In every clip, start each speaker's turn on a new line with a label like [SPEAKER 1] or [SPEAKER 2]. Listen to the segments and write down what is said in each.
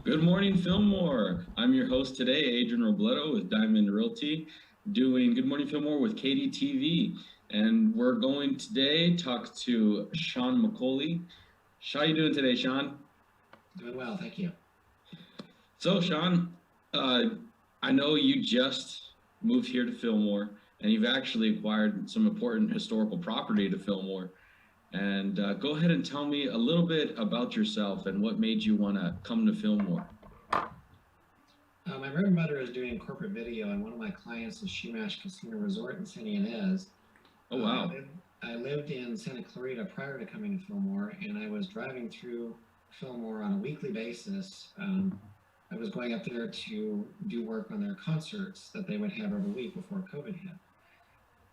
[SPEAKER 1] Good morning, Fillmore. I'm your host today, Adrian Robledo with Diamond Realty, doing Good Morning Fillmore with KDTV. And we're going today talk to Sean McCulley. How you doing today, Sean?
[SPEAKER 2] Doing well, thank you.
[SPEAKER 1] So, Sean, I know you just moved here to Fillmore, and you've actually acquired some important historical property to Fillmore. And go ahead and tell me a little bit about yourself and what made you want to come to Fillmore.
[SPEAKER 2] My bread and butter is doing corporate video, and one of my clients is Shumash Casino Resort in Santa Ynez.
[SPEAKER 1] Oh, wow.
[SPEAKER 2] I lived in Santa Clarita prior to coming to Fillmore, and I was driving through Fillmore on a weekly basis. I was going up there to do work on their concerts that they would have every week before COVID hit.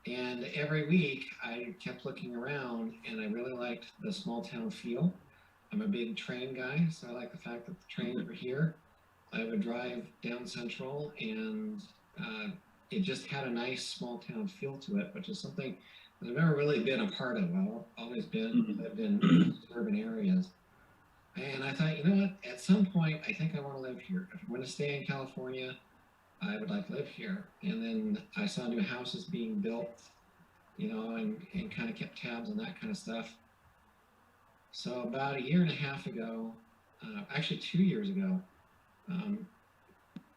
[SPEAKER 2] And every week I kept looking around, and I really liked the small town feel. I'm a big train guy, so I like the fact that the trains were here. I would drive down Central, and it just had a nice small town feel to it, which is something that I've never really been a part of. I've always lived in urban areas. And I thought, you know what, at some point, I think I want to live here. If I'm going to stay in California, I would like to live here. And then I saw new houses being built, and kind of kept tabs on that kind of stuff. So about a year and a half ago, actually 2 years ago,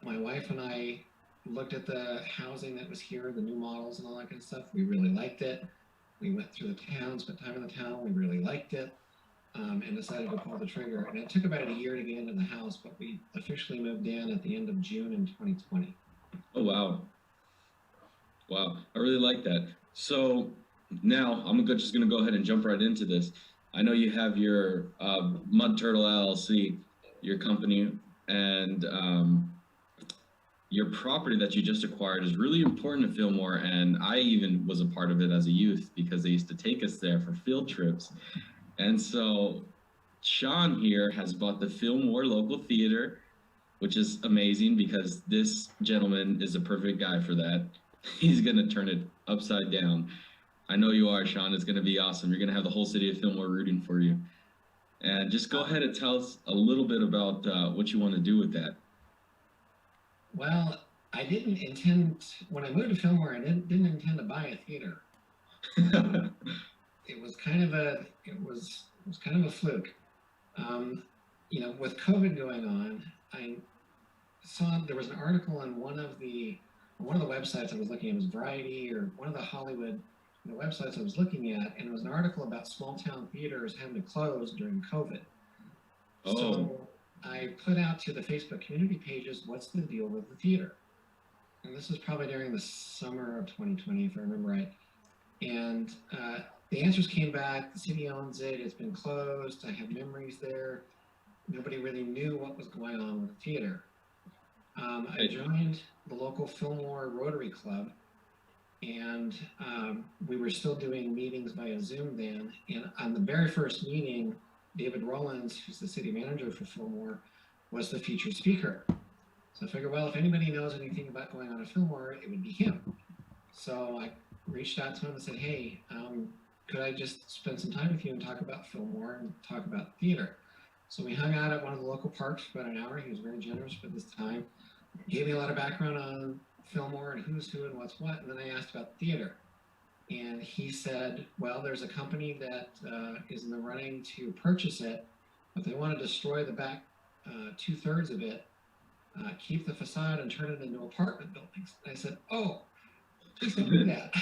[SPEAKER 2] my wife and I looked at the housing that was here, the new models and all that kind of stuff. We really liked it. We went through the town, spent time in the town. We really liked it, and decided to pull the trigger. And it took about a year to get into the house, but we officially moved in at the end of June in 2020.
[SPEAKER 1] Oh, wow. Wow, I really like that. So now just going to go ahead and jump right into this. I know you have your Mud Turtle LLC, your company, and your property that you just acquired is really important to Fillmore. And I even was a part of it as a youth because they used to take us there for field trips. And so Sean here has bought the Fillmore local theater, which is amazing because this gentleman is a perfect guy for that. He's going to turn it upside down. I know you are, Sean. It's going to be awesome. You're going to have the whole city of Fillmore rooting for you. And just go ahead and tell us a little bit about what you want to do with that.
[SPEAKER 2] Well, I didn't intend, when I moved to Fillmore, I didn't intend to buy a theater. It was kind of a fluke. With COVID going on, I saw there was an article on one of the websites I was looking at. It was Variety or one of the Hollywood websites I was looking at, and it was an article about small town theaters having to close during COVID.
[SPEAKER 1] Oh.
[SPEAKER 2] So I put out to the Facebook community pages, what's the deal with the theater? And this was probably during the summer of 2020, if I remember right. And the answers came back. The city owns it. It's been closed. I have memories there. Nobody really knew what was going on with the theater. I joined the local Fillmore Rotary Club, and we were still doing meetings via Zoom then. And on the very first meeting, David Rollins, who's the city manager for Fillmore, was the featured speaker. So I figured, well, if anybody knows anything about going on at Fillmore, it would be him. So I reached out to him and said, hey, could I just spend some time with you and talk about Fillmore and talk about theater? So we hung out at one of the local parks for about an hour. He was very generous with his time. Gave me a lot of background on Fillmore and who's who and what's what. And then I asked about theater. And he said, well, there's a company that is in the running to purchase it, but they want to destroy the back 2/3 of it, keep the facade and turn it into apartment buildings. And I said, oh, please don't do that.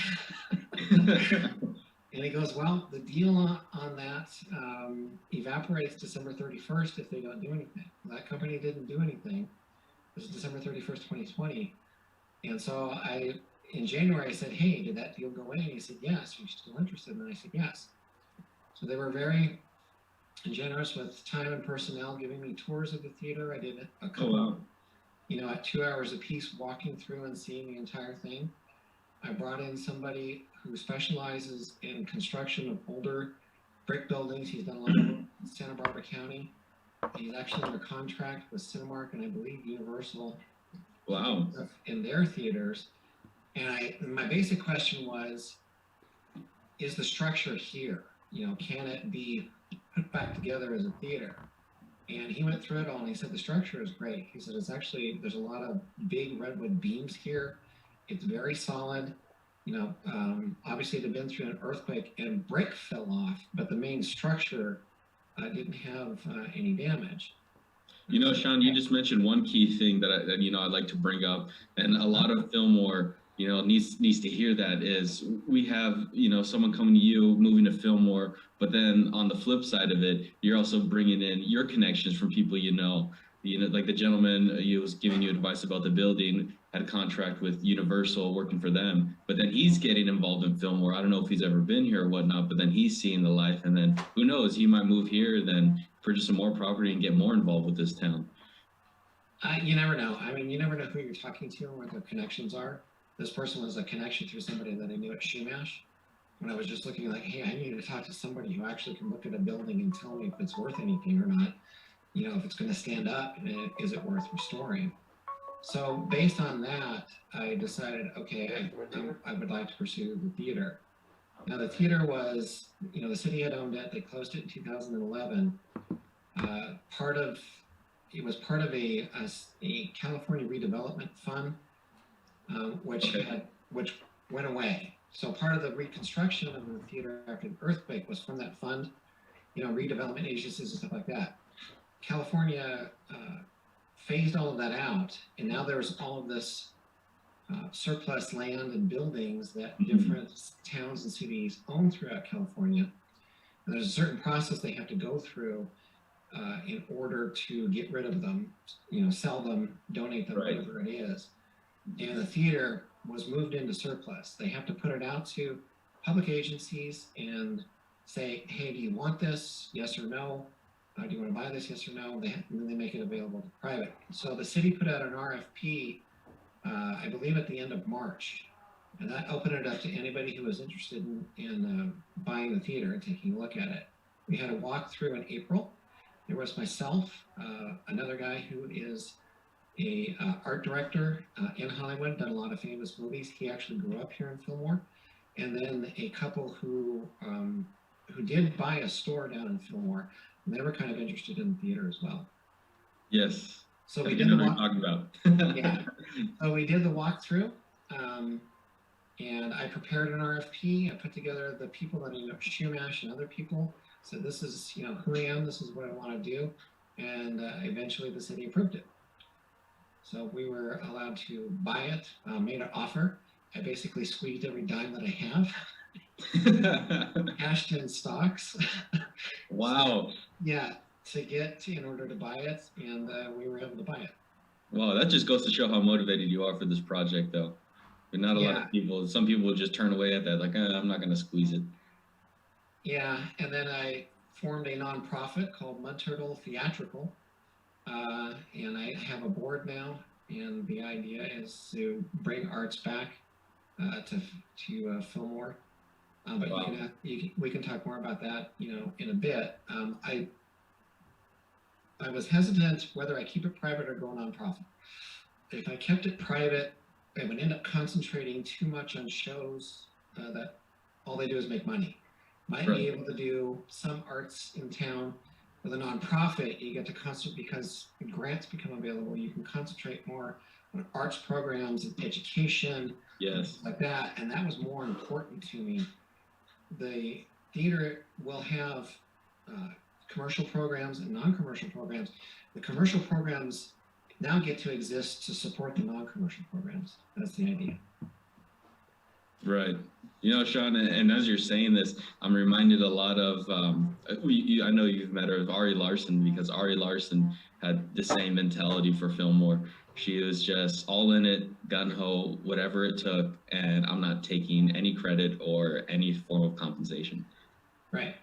[SPEAKER 2] And he goes, well, the deal on that evaporates December 31st if they don't do anything. That company didn't do anything. It was December 31st, 2020. And so in January, I said, hey, did that deal go away? And he said, yes, are you still interested? And I said, yes. So they were very generous with time and personnel, giving me tours of the theater. I did a couple, at 2 hours a piece, walking through and seeing the entire thing. I brought in somebody who specializes in construction of older brick buildings. He's done a lot of work in Santa Barbara County. He's actually under contract with Cinemark and I believe Universal.
[SPEAKER 1] Wow.
[SPEAKER 2] In their theaters. And my basic question was, is the structure here? Can it be put back together as a theater? And he went through it all, and he said the structure is great. He said it's actually, there's a lot of big redwood beams here. It's very solid. You know, obviously they've been through an earthquake and brick fell off, but the main structure didn't have any damage.
[SPEAKER 1] You know, Sean, you just mentioned one key thing that I'd like to bring up, and a lot of Fillmore, needs to hear that is we have, someone coming to you, moving to Fillmore, but then on the flip side of it, you're also bringing in your connections from people like the gentleman who was giving you advice about the building, had a contract with Universal working for them, but then he's getting involved in Fillmore. I don't know if he's ever been here or whatnot, but then he's seeing the life, and then who knows, he might move here, then purchase some more property and get more involved with this town.
[SPEAKER 2] You never know. I mean, you never know who you're talking to and what their connections are. This person was a connection through somebody that I knew at Shumash. When I was just looking like, hey, I need to talk to somebody who actually can look at a building and tell me if it's worth anything or not. If it's going to stand up, and is it worth restoring? So based on that, I decided, okay, I would like to pursue the theater. Now the theater was, the city had owned it. They closed it in 2011. It was part of a California redevelopment fund, which went away. So part of the reconstruction of the theater after the earthquake was from that fund, redevelopment agencies and stuff like that. California phased all of that out, and now there's all of this surplus land and buildings that different towns and cities own throughout California. And there's a certain process they have to go through in order to get rid of them, sell them, donate them,
[SPEAKER 1] right,
[SPEAKER 2] whatever it is. And the theater was moved into surplus. They have to put it out to public agencies and say, hey, do you want this? Yes or no? Do you want to buy this? Yes or no? And then they make it available to private. So the city put out an RFP, I believe at the end of March, and that opened it up to anybody who was interested in buying the theater and taking a look at it. We had a walkthrough in April. There was myself, another guy who is a art director in Hollywood, done a lot of famous movies. He actually grew up here in Fillmore. And then a couple who did buy a store down in Fillmore, and they were kind of interested in the theater as well.
[SPEAKER 1] Yes.
[SPEAKER 2] So we did the
[SPEAKER 1] talking about.
[SPEAKER 2] Yeah. So we did the walkthrough, and I prepared an RFP. I put together the people that I know, Shumash and other people. So this is, who I am. This is what I want to do, and eventually the city approved it. So we were allowed to buy it. Made an offer. I basically squeezed every dime that I have. Cashed in stocks.
[SPEAKER 1] Wow.
[SPEAKER 2] Yeah, in order to buy it, and we were able to buy it.
[SPEAKER 1] Wow, that just goes to show how motivated you are for this project, though. But not a lot of people. Some people will just turn away at that, like, I'm not going to squeeze it.
[SPEAKER 2] Yeah, and then I formed a nonprofit called Mud Turtle Theatrical, and I have a board now. And the idea is to bring arts back to Fillmore. But wow, we can talk more about that, in a bit. I was hesitant whether I keep it private or go nonprofit. If I kept it private, I would end up concentrating too much on shows that all they do is make money. Might be able to do some arts in town. With a nonprofit, you get to concentrate because grants become available. You can concentrate more on arts programs and education, like that. And that was more important to me. The theater will have commercial programs and non-commercial programs. The commercial programs now get to exist to support the non-commercial programs. That's the idea.
[SPEAKER 1] Right. Sean, and as you're saying this, I'm reminded a lot of, I know you've met her, of Ari Larson, because Ari Larson had the same mentality for Fillmore. She was just all in it, gung-ho, whatever it took, and I'm not taking any credit or any form of compensation.
[SPEAKER 2] Right.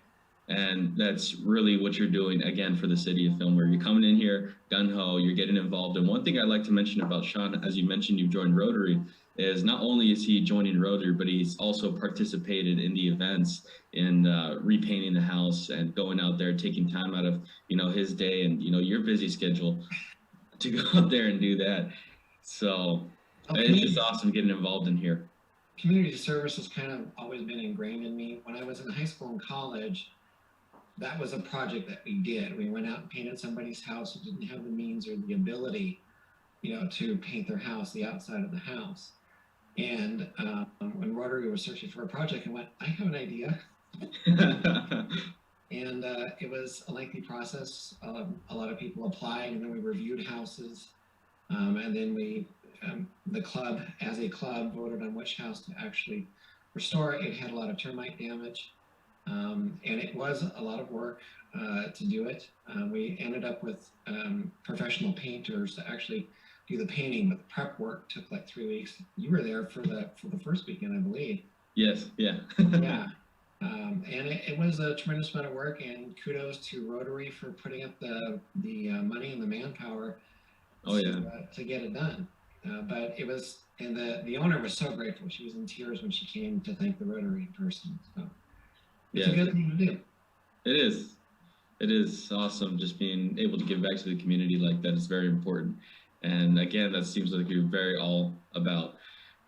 [SPEAKER 1] And that's really what you're doing, again, for the city of Fillmore. You're coming in here, gun-ho, you're getting involved. And one thing I'd like to mention about Sean, as you mentioned, you've joined Rotary, is not only is he joining Rotary, but he's also participated in the events in repainting the house and going out there, taking time out of, his day and, your busy schedule to go out there and do that. So it's just awesome getting involved in here.
[SPEAKER 2] Community service has kind of always been ingrained in me. When I was in high school and college, that was a project that we did. We went out and painted somebody's house who didn't have the means or the ability, to paint their house, the outside of the house. And when Rotary was searching for a project, I went, I have an idea. And it was a lengthy process. A lot of people applied, and then we reviewed houses. And then the club, as a club, voted on which house to actually restore. It had a lot of termite damage. And it was a lot of work to do it. We ended up with professional painters to actually do the painting, but the prep work took like 3 weeks. You were there for the first weekend, I believe.
[SPEAKER 1] Yes, yeah.
[SPEAKER 2] Yeah. And it was a tremendous amount of work, and kudos to Rotary for putting up the money and the manpower to get it done. But it was, and the owner was so grateful. She was in tears when she came to thank the Rotary person. So it's a good thing to do.
[SPEAKER 1] It is. It is awesome just being able to give back to the community like that is very important. And again, that seems like you're very all about.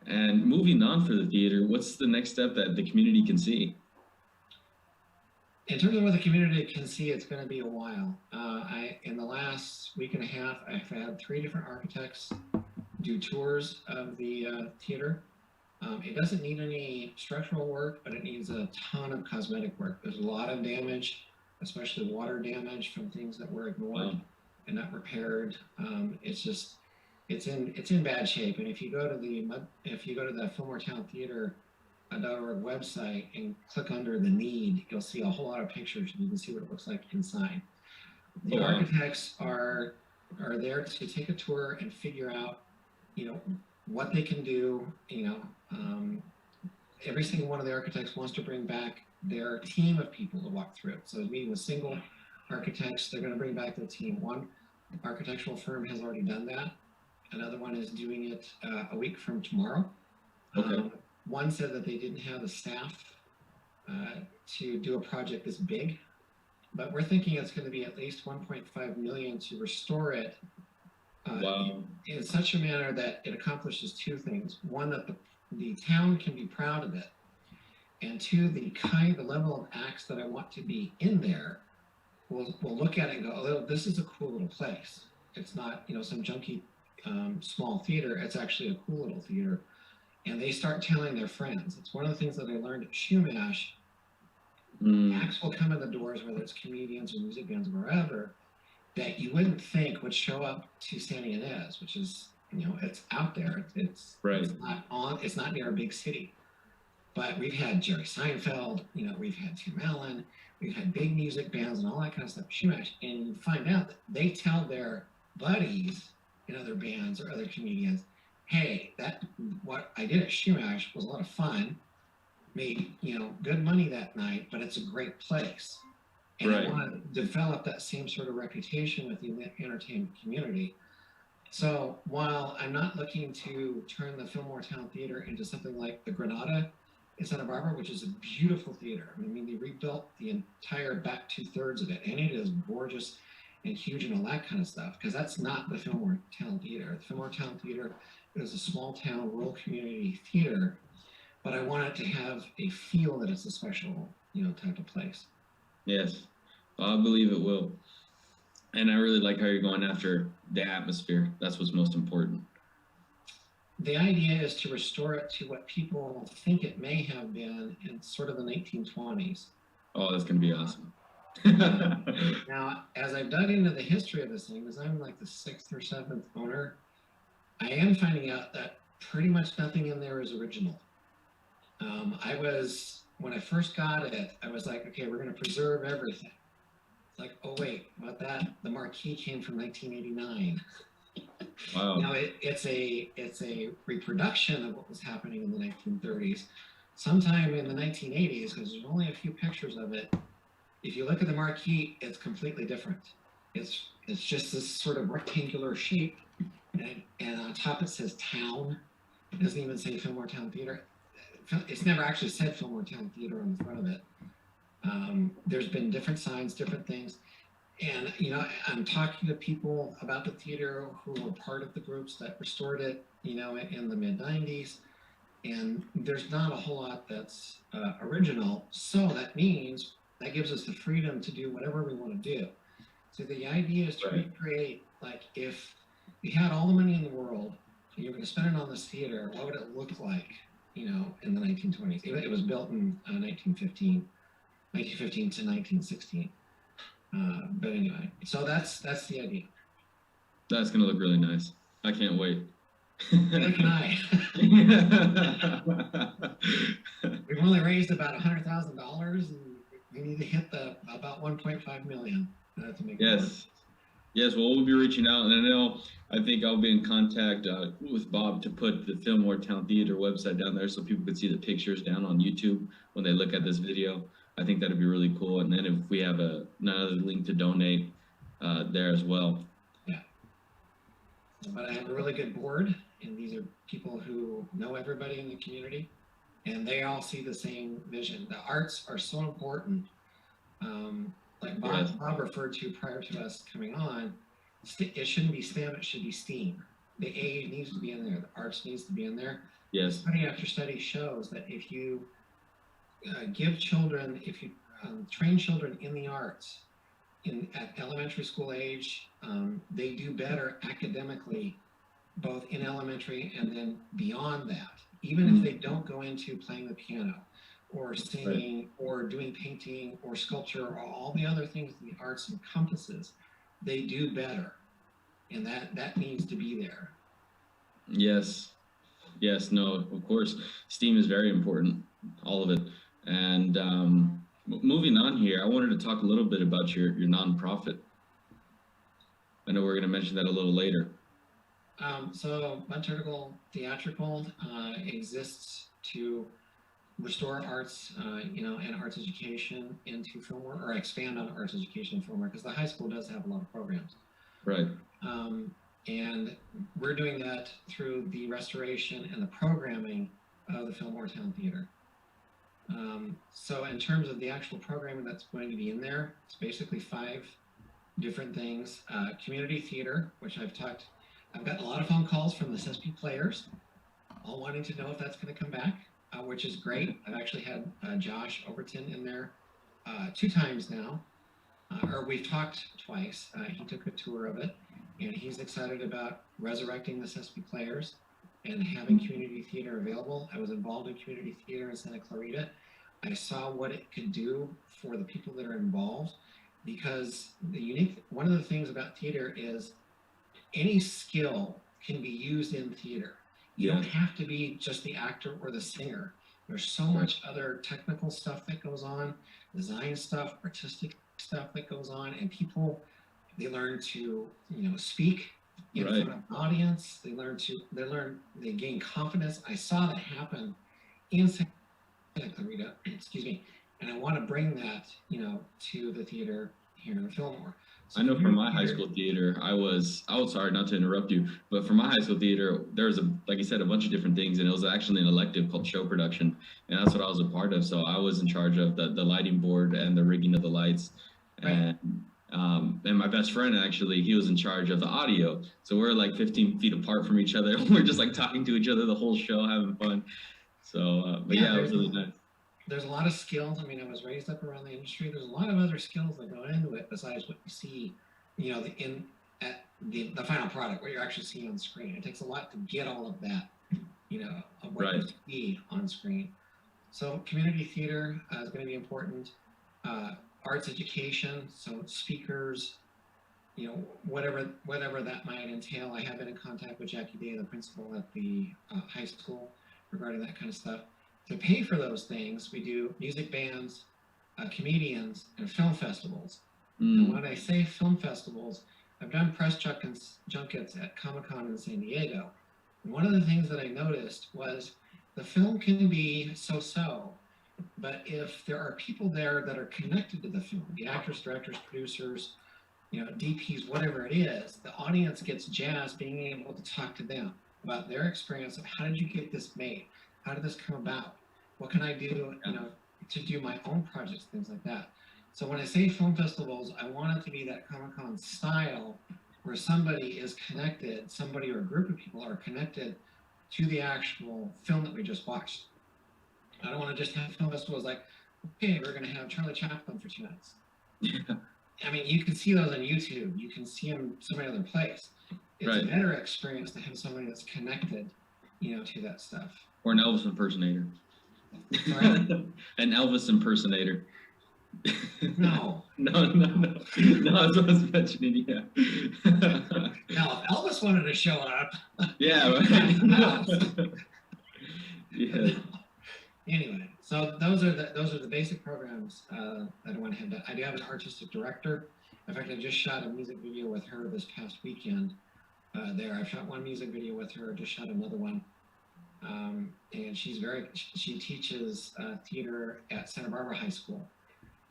[SPEAKER 1] And moving on for the theater, what's the next step that the community can see?
[SPEAKER 2] In terms of what the community can see, it's going to be a while. In the last week and a half, I've had 3 different architects do tours of the theater. It doesn't need any structural work, but it needs a ton of cosmetic work. There's a lot of damage, especially water damage from things that were ignored and not repaired. It's in bad shape. And if you go to the Fillmore Town Theater .org website and click under the need, you'll see a whole lot of pictures, and you can see what it looks like inside. The architects are there to take a tour and figure out, what they can do. Every single one of the architects wants to bring back their team of people to walk through. So meeting with single architects, they're going to bring back their team. One architectural firm has already done that. Another one is doing it a week from tomorrow.
[SPEAKER 1] Okay.
[SPEAKER 2] One said that they didn't have the staff to do a project this big, but we're thinking it's going to be at least 1.5 million to restore it in such a manner that it accomplishes 2 things. One, that the town can be proud of it, and 2, the level of acts that I want to be in there will look at it and go, oh, this is a cool little place. It's not, some junky small theater. It's actually a cool little theater. And they start telling their friends. It's one of the things that I learned at Shumash. Acts will come in the doors, whether it's comedians or music bands or wherever, that you wouldn't think would show up to Santa Ynez, which is, it's out there. It's not near a big city. But we've had Jerry Seinfeld, we've had Tim Allen, we've had big music bands and all that kind of stuff at Shumash. And you find out that they tell their buddies in other bands or other comedians, hey, what I did at Shumash was a lot of fun, made good money that night, but it's a great place, and I want to develop that same sort of reputation with the entertainment community. So while I'm not looking to turn the Fillmore Town Theater into something like the Granada in Santa Barbara, which is a beautiful theater. I mean, they rebuilt the entire back 2/3 of it, and it is gorgeous and huge and all that kind of stuff, because that's not the Fillmore Town Theater. The Fillmore Town Theater is a small town, rural community theater, but I want it to have a feel that it's a special, type of place.
[SPEAKER 1] Yes, I believe it will. And I really like how you're going after the atmosphere. That's what's most important.
[SPEAKER 2] The idea is to restore it to what people think it may have been in sort of the 1920s.
[SPEAKER 1] Oh, that's going to be awesome.
[SPEAKER 2] Now, as I've dug into the history of this thing, because I'm like the 6th or 7th owner, I am finding out that pretty much nothing in there is original. When I first got it, I was like, okay, we're going to preserve everything. It's like, oh wait, about that? The marquee came from 1989.
[SPEAKER 1] Wow.
[SPEAKER 2] Now it's a reproduction of what was happening in the 1930s. Sometime in the 1980s, because there's only a few pictures of it. If you look at the marquee, it's completely different. It's just this sort of rectangular shape, and on top it says town. It doesn't even say Fillmore Town Theater. It's never actually said Fillmore Town Theater on the front of it. There's been different signs, different things. And, I'm talking to people about the theater who were part of the groups that restored it, in the mid-90s. And there's not a whole lot that's original. So that means that gives us the freedom to do whatever we want to do. So the idea is to recreate, like, if we had all the money in the world and you're going to spend it on this theater, what would it look like, you know, in the 1920s? It was built in 1915 to 1916. But anyway, so that's the idea.
[SPEAKER 1] That's going to look really nice. I can't wait.
[SPEAKER 2] Neither can I. We've only raised about $100,000, and we need to hit about 1.5 million to make it work.
[SPEAKER 1] Yes. Well, we'll be reaching out, and I think I'll be in contact with Bob to put the Fillmore Town Theater website down there so people could see the pictures down on YouTube when they look at this video. I think that'd be really cool. And then if we have another link to donate there as well. Yeah.
[SPEAKER 2] But I have a really good board, and these are people who know everybody in the community, and they all see the same vision. The arts are so important. Like Bob referred to prior to us coming on, it shouldn't be STEM, it should be STEAM. The A needs to be in there, the arts needs to be in there.
[SPEAKER 1] Yes.
[SPEAKER 2] Study after study shows that if you give children, if you train children in the arts at elementary school age, they do better academically, both in elementary and then beyond that. Even if they don't go into playing the piano or singing or doing painting or sculpture or all the other things the arts encompasses, they do better. And that needs to be there.
[SPEAKER 1] Yes. No, of course. STEAM is very important, all of it. And moving on here, I wanted to talk a little bit about your nonprofit. I know we're going to mention that a little later.
[SPEAKER 2] So Mud Turtle Theatrical exists to restore arts, and arts education into Fillmore, or expand on arts education in Fillmore, because the high school does have a lot of programs.
[SPEAKER 1] Right.
[SPEAKER 2] And we're doing that through the restoration and the programming of the Fillmore Town Theater. So in terms of the actual programming that's going to be in there, it's basically 5 different things. Community theater, which I've got a lot of phone calls from the SESP players, all wanting to know if that's going to come back, which is great. I've actually had Josh Overton in there 2 times now, or we've talked twice. He took a tour of it, and he's excited about resurrecting the SESP players and having community theater available. I was involved in community theater in Santa Clarita. I saw what it could do for the people that are involved, because one of the things about theater is any skill can be used in theater. You don't have to be just the actor or the singer. There's so much other technical stuff that goes on, design stuff, artistic stuff that goes on, and people, they learn to, speak in front of an audience. They gain confidence. I saw that happen in Santa Clarita, excuse me, and I want to bring that, to the theater here in Fillmore. So
[SPEAKER 1] I know from my high school theater, I was sorry not to interrupt you, but for my high school theater, there was like you said, a bunch of different things, and it was actually an elective called show production, and that's what I was a part of. So I was in charge of the lighting board and the rigging of the lights, and my best friend, actually, he was in charge of the audio. So we're like 15 feet apart from each other. We're just like talking to each other the whole show, having fun. So, but it was really nice.
[SPEAKER 2] There's a lot of skills. I mean, I was raised up around the industry. There's a lot of other skills that go into it besides what you see, the final product, what you're actually seeing on screen. It takes a lot to get all of that, of what you see on screen. So community theater is going to be important. Arts education, so speakers, whatever that might entail. I have been in contact with Jackie Day, the principal at the high school, regarding that kind of stuff. To pay for those things, we do music bands, comedians, and film festivals. And when I say film festivals, I've done press junkets at Comic-Con in San Diego. And one of the things that I noticed was the film can be so-so, but if there are people there that are connected to the film, the actors, directors, producers, DPs, whatever it is, the audience gets jazzed being able to talk to them about their experience of how did you get this made? How did this come about? What can I do, to do my own projects, things like that. So when I say film festivals, I want it to be that Comic-Con style where somebody is connected, somebody or a group of people are connected to the actual film that we just watched. I don't want to just have film festivals like, okay, we're going to have Charlie Chaplin for 2 nights.
[SPEAKER 1] Yeah.
[SPEAKER 2] I mean, you can see those on YouTube. You can see them so many other places. It's
[SPEAKER 1] Right.
[SPEAKER 2] a better experience to have somebody that's connected, to that stuff.
[SPEAKER 1] Or an Elvis impersonator.
[SPEAKER 2] Sorry?
[SPEAKER 1] An Elvis impersonator.
[SPEAKER 2] No.
[SPEAKER 1] No, that's what I was mentioning, yeah.
[SPEAKER 2] Now, if Elvis wanted to show up.
[SPEAKER 1] Yeah, right. Yeah.
[SPEAKER 2] Anyway, so those are the basic programs that I want to have done. I do have an artistic director. In fact, I just shot a music video with her this past weekend. I've shot one music video with her. Just shot another one, and she teaches theater at Santa Barbara High School.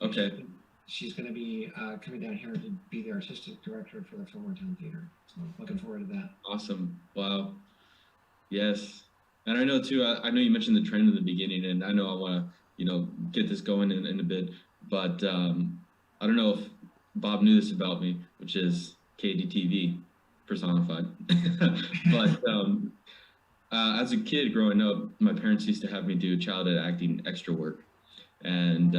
[SPEAKER 1] Okay.
[SPEAKER 2] She's going to be coming down here to be the artistic director for the Fillmore Theater. So looking forward to that.
[SPEAKER 1] Awesome. Wow. Yes. And I know too, I know you mentioned the trend in the beginning, and I know I want to, get this going in a bit, but I don't know if Bob knew this about me, which is KDTV personified. But as a kid growing up, my parents used to have me do childhood acting extra work. And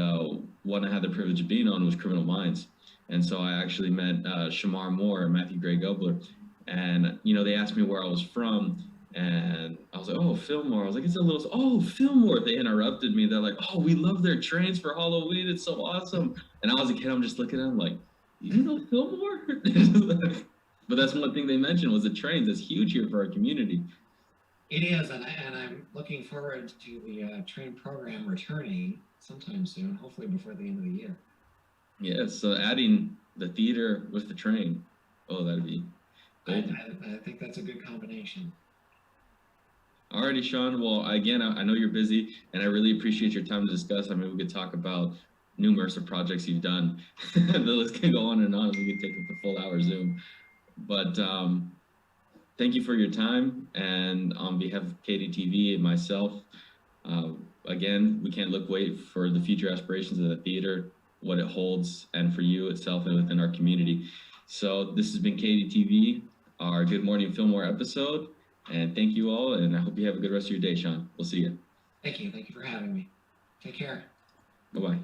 [SPEAKER 1] one I had the privilege of being on was Criminal Minds. And so I actually met Shamar Moore and Matthew Gray Gobler. And, they asked me where I was from. And I was like, oh, Fillmore. I was like, it's a little, oh, Fillmore. They interrupted me. They're like, oh, we love their trains for Halloween. It's so awesome. And I was a kid, I'm just looking at them like, you know Fillmore? But that's one thing they mentioned was the trains. That's huge here for our community.
[SPEAKER 2] It is, and I'm looking forward to the train program returning sometime soon, hopefully before the end of the year.
[SPEAKER 1] Yeah, so adding the theater with the train, oh, that'd be
[SPEAKER 2] good. I think that's a good combination.
[SPEAKER 1] Alrighty, Sean. Well, again, I know you're busy, and I really appreciate your time to discuss. I mean, we could talk about numerous of projects you've done. The list can go on and on. We could take up a full hour Zoom. But thank you for your time. And on behalf of KDTV and myself, again, we can't wait for the future aspirations of the theater, what it holds, and for you itself and within our community. So this has been KDTV, our Good Morning Fillmore episode. And thank you all, and I hope you have a good rest of your day, Sean. We'll see you.
[SPEAKER 2] Thank you. Thank you for having me. Take care.
[SPEAKER 1] Bye-bye.